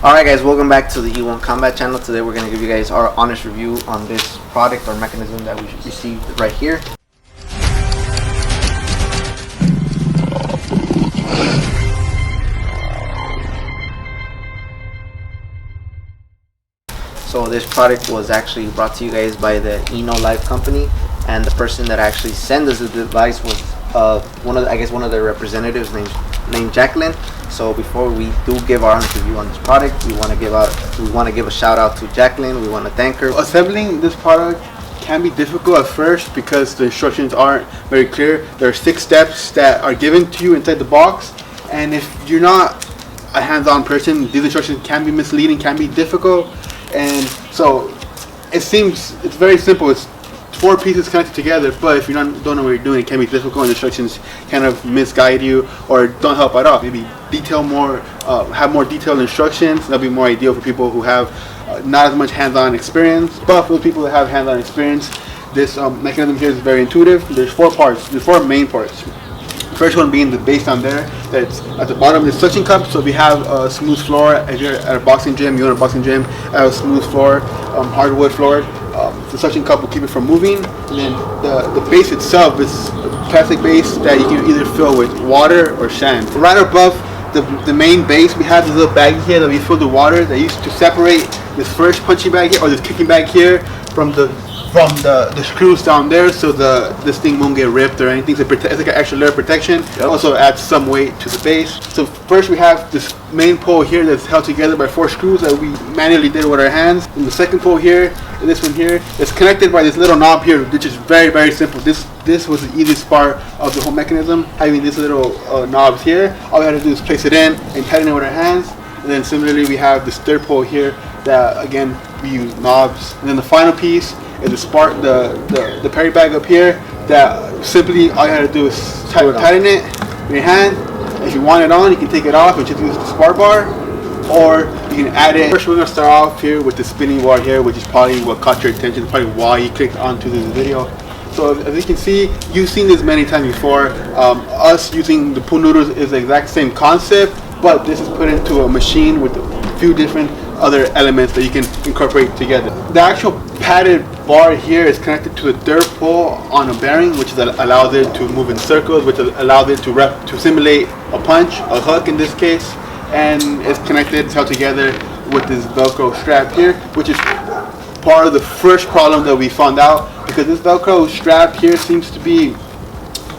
Alright guys, welcome back to the E1 Combat channel. Today we're going to give you guys our honest review on this product or mechanism that we received right here. So this product was actually brought to you guys by the Innolife company, and the person that actually sent us the device was one of their representatives named Jacqueline. So before we do give our honest review on this product, we want to give a shout out to Jacqueline. We want to thank her. Assembling this product can be difficult at first because the instructions aren't very clear. There are 6 steps that are given to you inside the box, and if you're not a hands-on person, these instructions can be misleading, can be difficult. And so it's very simple. It's 4 pieces connected together, but if you don't know what you're doing, it can be difficult, and instructions kind of misguide you or don't help at all. Maybe have more detailed instructions. That'll be more ideal for people who have not as much hands-on experience. But for people that have hands-on experience, this mechanism here is very intuitive. There's 4 parts. There's 4 main parts. First one being the base down there, that's at the bottom of the suction cup. So we have a smooth floor. If you're at a boxing gym, you own a boxing gym, a smooth floor, hardwood floor. The suction cup will keep it from moving. And then the base itself is a plastic base that you can either fill with water or sand. Right above the main base, we have this little bag here that we fill with water that used to separate this first punching bag here, or this kicking bag here, from the screws down there, so this thing won't get ripped or anything. So it's like an extra layer of protection. It also adds some weight to the base. So first we have this main pole here that's held together by 4 screws that we manually did with our hands. And the second pole here, and this one here, is connected by this little knob here, which is very, very simple. This was the easiest part of the whole mechanism, having these little knobs here. All we had to do is place it in and tighten it with our hands. And then similarly we have this third pole here that, again, we use knobs. And then the final piece is the Perry bag up here that simply all you have to do is tighten it in your hand. If you want it on, you can take it off and just use the spark bar, or you can add it. First, we're going to start off here with the spinning bar here, which is probably what caught your attention, probably why you clicked onto this video. So as you can see, you've seen this many times before. Us using the pool noodles is the exact same concept, but this is put into a machine with a few different other elements that you can incorporate together. The actual padded bar here is connected to a third pole on a bearing, which allows it to move in circles, which allows it to simulate a punch, a hook in this case, and it's held together with this Velcro strap here, which is part of the first problem that we found out, because this Velcro strap here seems to be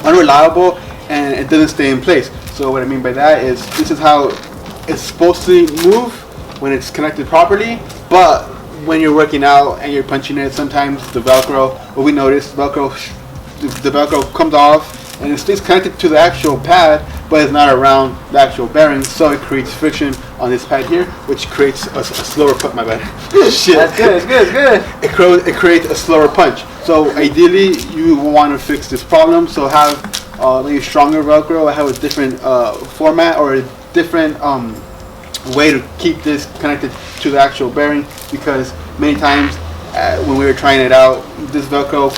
unreliable and it doesn't stay in place. So what I mean by that is, this is how it's supposed to move when it's connected properly, but when you're working out and you're punching it, sometimes the Velcro, what we noticed, the Velcro comes off and it stays connected to the actual pad, but it's not around the actual bearing, so it creates friction on this pad here, which creates a slower punch. My bad. Shit. That's good. It's good. It creates a slower punch. So ideally, you want to fix this problem. So have maybe stronger Velcro. I have a different format or a different way to keep this connected to the actual bearing, because many times when we were trying it out, this Velcro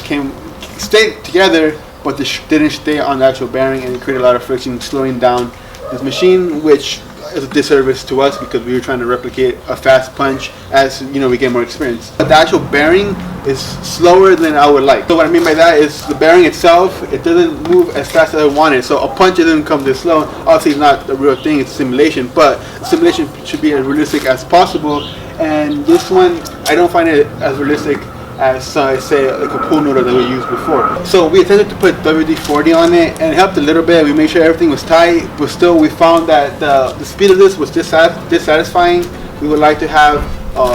stayed together, but this didn't stay on the actual bearing, and it created a lot of friction, slowing down this machine, which is a disservice to us because we were trying to replicate a fast punch as we get more experience. But the actual bearing is slower than I would like. So what I mean by that is the bearing itself, it doesn't move as fast as I want it. So a punch doesn't come this slow. Obviously it's not a real thing, it's simulation, but simulation should be as realistic as possible. And this one, I don't find it as realistic as say like a pool noodle that we used before. So we attempted to put WD-40 on it, and it helped a little bit. We made sure everything was tight, but still we found that the speed of this was dissatisfying. We would like to have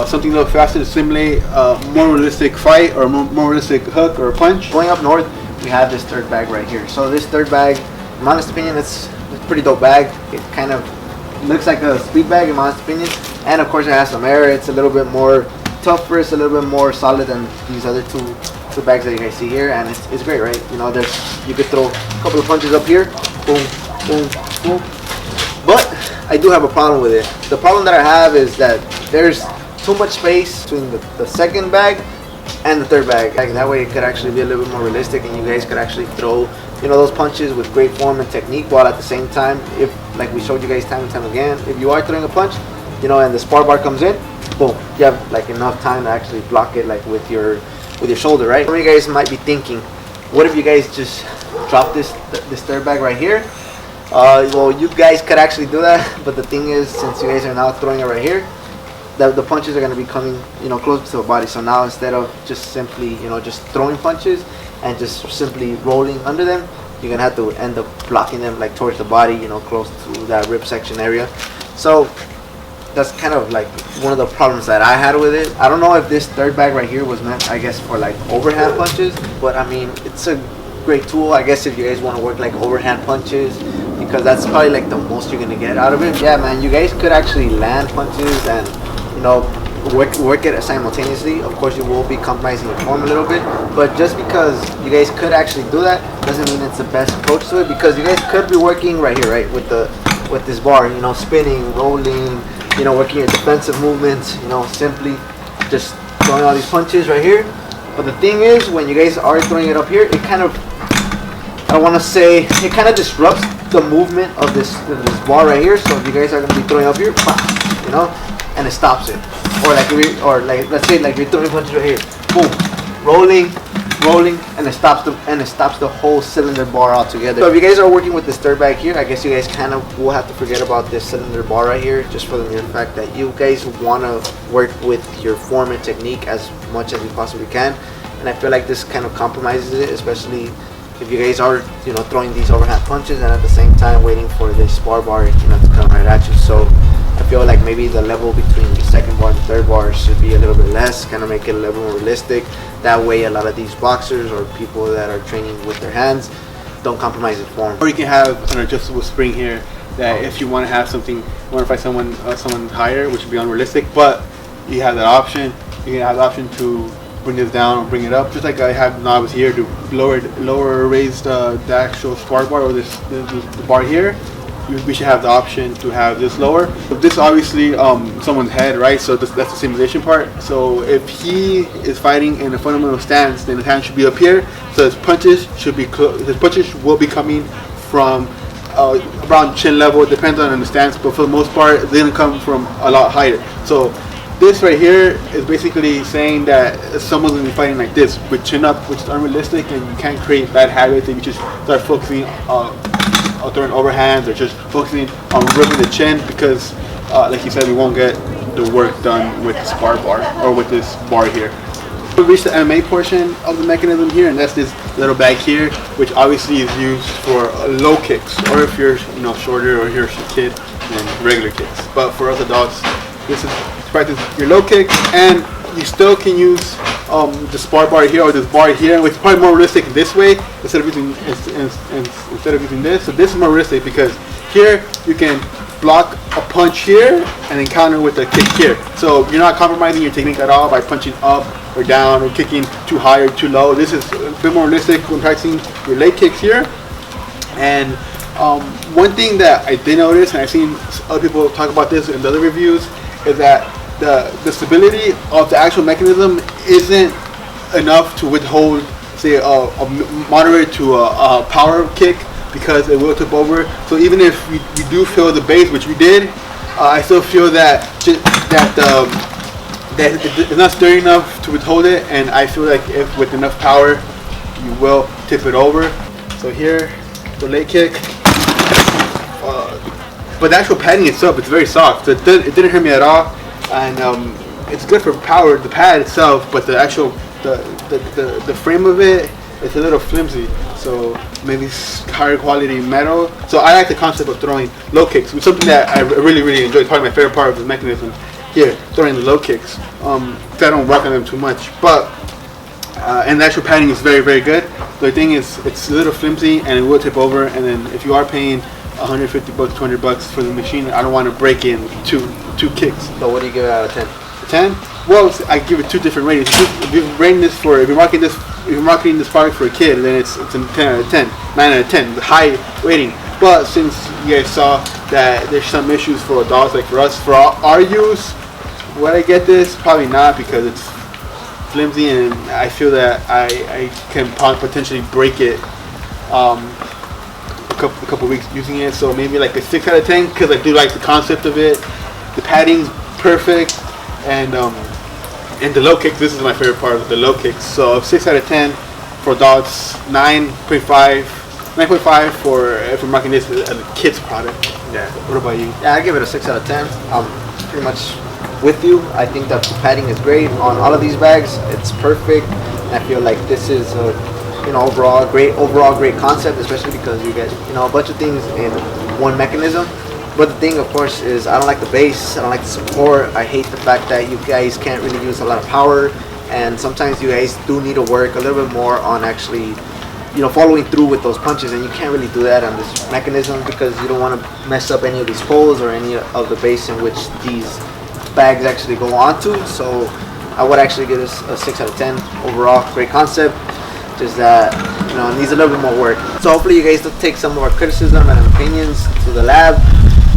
something a little faster to simulate a more realistic fight or more realistic hook or punch. Going up north, we have this third bag right here. So this third bag, in my honest opinion, it's a pretty dope bag. It kind of looks like a speed bag in my honest opinion, and of course it has some air. It's a little bit more tougher, it's a little bit more solid than these other two bags that you guys see here, and it's great, right? You could throw a couple of punches up here, boom, boom, boom. But I do have a problem with it. The problem that I have is that there's too much space between the second bag and the third bag. That way it could actually be a little bit more realistic, and you guys could actually throw those punches with great form and technique, while at the same time, if, like we showed you guys time and time again, if you are throwing a punch, and the spar bar comes in, boom, you have like enough time to actually block it like with your shoulder, right? Some of you guys might be thinking, what if you guys just drop this third bag right here? Well, you guys could actually do that, but the thing is, since you guys are now throwing it right here, the punches are going to be coming, close to the body. So now instead of just simply, just throwing punches and just simply rolling under them, you're going to have to end up blocking them like towards the body, close to that rib section area. So that's kind of like one of the problems that I had with it. I don't know if this third bag right here was meant, I guess, for like overhand punches, but I mean, it's a great tool, I guess, if you guys want to work like overhand punches, because that's probably like the most you're going to get out of it. Yeah, man, you guys could actually land punches and work it simultaneously. Of course, you will be compromising your form a little bit, but just because you guys could actually do that doesn't mean it's the best approach to it, because you guys could be working right here, right, with this bar, spinning, rolling, working your defensive movements, simply just throwing all these punches right here. But the thing is, when you guys are throwing it up here, it kind of, I don't want to say, it kind of disrupts the movement of this bar right here. So if you guys are going to be throwing up here, and it stops it. Or like let's say like you're throwing punches right here, boom, rolling, and it stops the whole cylinder bar altogether. So if you guys are working with this third bag here, I guess you guys kind of will have to forget about this cylinder bar right here, just for the mere fact that you guys want to work with your form and technique as much as you possibly can. And I feel like this kind of compromises it, especially if you guys are throwing these overhand punches and at the same time waiting for this spar bar to come right at you. So I feel like maybe the level between the second bar and the third bar should be a little bit less, kind of make it a little more realistic. That way a lot of these boxers or people that are training with their hands don't compromise the form. Or you can have an adjustable spring here that if you want to have something, you want to find someone higher, which would be unrealistic, but you have that option. You can have the option to bring this down or bring it up, just like I have knobs here to lower or raise the actual spar bar, or this bar here. We should have the option to have this lower. But this obviously someone's head, right? So that's the simulation part. So if he is fighting in a fundamental stance, then his hand should be up here. So his punches will be coming from around chin level. It depends on the stance, but for the most part, they don't come from a lot higher. So this right here is basically saying that someone's going to be fighting like this with chin up, which is unrealistic, and you can't create bad habits if you just start focusing on throwing overhands or just focusing on ripping the chin, because like you said, we won't get the work done with this spar bar or with this bar here. We reached the MMA portion of the mechanism here, and that's this little bag here, which obviously is used for low kicks, or if you're shorter or you're a kid, then regular kicks. But for us adults, this is to practice your low kicks, and you still can use the spar bar here or this bar here, which is probably more realistic this way instead of using this. So this is more realistic because here you can block a punch here and then counter with a kick here. So you're not compromising your technique at all by punching up or down or kicking too high or too low. This is a bit more realistic when practicing your leg kicks here. And one thing that I did notice, and I've seen other people talk about this in the other reviews, is that the stability of the actual mechanism isn't enough to withhold, say, a moderate to a power kick, because it will tip over. So even if you do feel the base, which we did, I still feel that it's not sturdy enough to withhold it, and I feel like if with enough power, you will tip it over. So here, the leg kick. But the actual padding itself, it's very soft. So it didn't hurt me at all. And it's good for power, the pad itself, but the actual the frame of it is a little flimsy, so maybe higher quality metal. So I like the concept of throwing low kicks, which is something that I really enjoy. It's probably my favorite part of the mechanism here, throwing the low kicks. I don't work on them too much, but and the actual padding is very good. The thing is, it's a little flimsy and it will tip over, and then if you are paying $150, $200 for the machine, I don't want to break in two kicks. So what do you give it out of 10? 10? Well, I give it two different ratings. If you're marketing this product for a kid, then it's a 10 out of 10, 9 out of 10, the high rating. But since you guys saw that there's some issues for adults, like for us, for our use, would I get this? Probably not, because it's flimsy, and I feel that I can potentially break it a couple weeks using it. So maybe like a 6 out of 10, because I do like the concept of it. The padding's perfect, and the low kick. This is my favorite part of the low kicks. So 6 out of 10 for adults, 9.5 for if we're marking this as a kid's product. Yeah. What about you? Yeah, I give it a 6 out of 10. Pretty much with you. I think that the padding is great on all of these bags. It's perfect. And I feel like this is a overall great concept, especially because you get a bunch of things in one mechanism. But the thing, of course, is I don't like the base. I don't like the support. I hate the fact that you guys can't really use a lot of power, and sometimes you guys do need to work a little bit more on actually following through with those punches, and you can't really do that on this mechanism because you don't want to mess up any of these holes or any of the base in which these bags actually go onto. So I would actually give this a 6 out of 10 overall. Great concept, just that it needs a little bit more work. So hopefully you guys will take some of our criticism and opinions to the lab.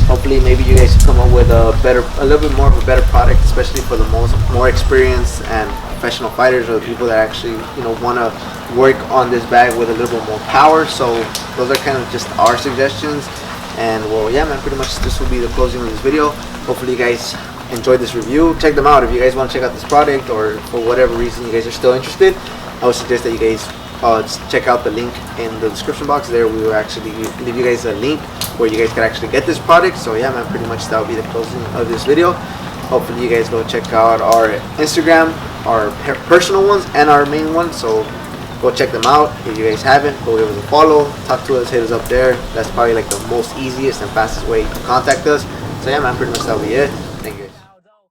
Hopefully maybe you guys come up with a little bit more of a better product, especially for the more experienced and professional fighters, or the people that actually want to work on this bag with a little bit more power. So those are kind of just our suggestions. And well, yeah, man, pretty much this will be the closing of this video. Hopefully you guys enjoyed this review. Check them out if you guys want to check out this product, or for whatever reason you guys are still interested. I would suggest that you guys just check out the link in the description box. There we will actually leave you guys a link where you guys can actually get this product. So yeah, man, pretty much that will be the closing of this video. Hopefully you guys go check out our Instagram, our personal ones and our main one. So go check them out. If you guys haven't, go give us a follow, talk to us, hit us up there. That's probably like the most easiest and fastest way to contact us. So yeah, man, pretty much that'll be it.